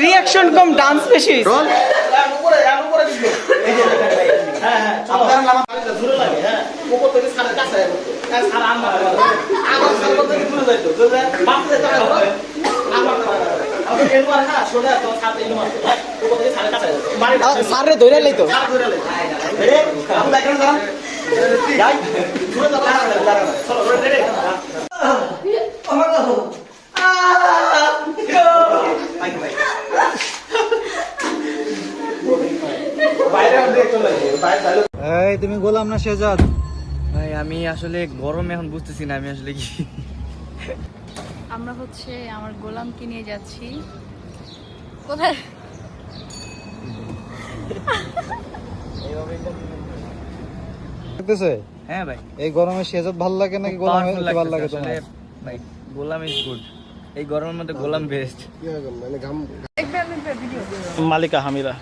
Reaction কম dance বেশি সারে ধরে লাইতো তুমি গোলাম না শেহজাদ? ভাই আমি আসলে গরমে এখন বুঝতেছি না আমি আসলে কি। আমরা হচ্ছে আমার গোলামকে নিয়ে যাচ্ছি কোথায়? হ্যাঁ ভাই, এই গরমে শেহজাদ ভালো লাগে নাকি গোলাম ভালো লাগে তোমার? ভাই গোলাম ইজ গুড, এই গরমের মধ্যে গোলাম বেস্ট। মালিকা হামিরা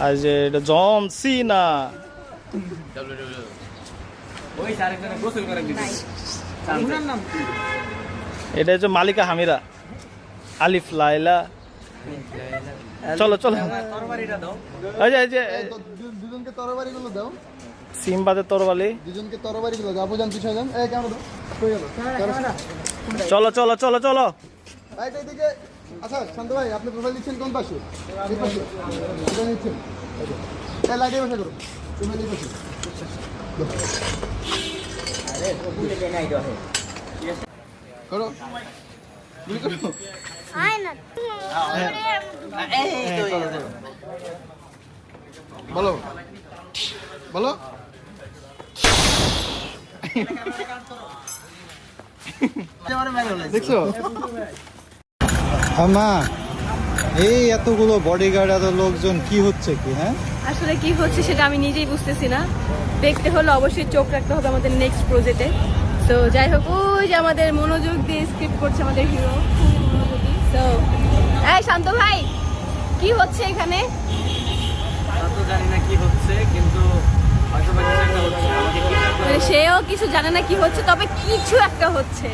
আজ এটা জন সিনা ওই আরেকজনে গোসল করে দিছে। এটা হচ্ছে মালিকা হামিরা আলিফ লাইলা। চলো চলো তরবারিটা দাও। এই যে দুজনকে তরবারিগুলো দাও, সিম্বাদের তরবালি। দুজনকে তরবারিগুলো দাও। আপু জান পিছনে যান। এই ক্যামেরা দাও, কই গেল? চলো চলো চলো চলো ভাই এইদিকে। আচ্ছা শান্ত ভাই, আপনি প্রোফাইল দিচ্ছেন কোন পাশে? এই পাশে এটা নিচ্ছেন। এই লাইটে বসে করো, তুমি এই পাশে আরে বুঝে কে নাই দহে করো, গুলি করো। আয় না এই তো বলো বলো। দেখছো মা, এই এতগুলো বডিগার্ড, এত লোকজন, কি হচ্ছে কি? হ্যাঁ আসলে কি হচ্ছে সেটা আমি নিজেই বুঝতেছি না। দেখতে হলে অবশ্যই চোখ রাখতে হবে আমাদের নেক্সট প্রজেক্টে। তো যাই হোক, ওই যে আমাদের মনোযোগ দিয়ে স্ক্রিপ্ট করছে আমাদের হিরো, খুবই মনোযোগী। তো এই শান্ত ভাই, কি হচ্ছে এখানে? তো জানি না কি হচ্ছে, কিন্তু হয়তো বা কিছু একটা হচ্ছে। আমাকে কি মানে সেও কিছু জানে না কি হচ্ছে, তবে কিছু একটা হচ্ছে।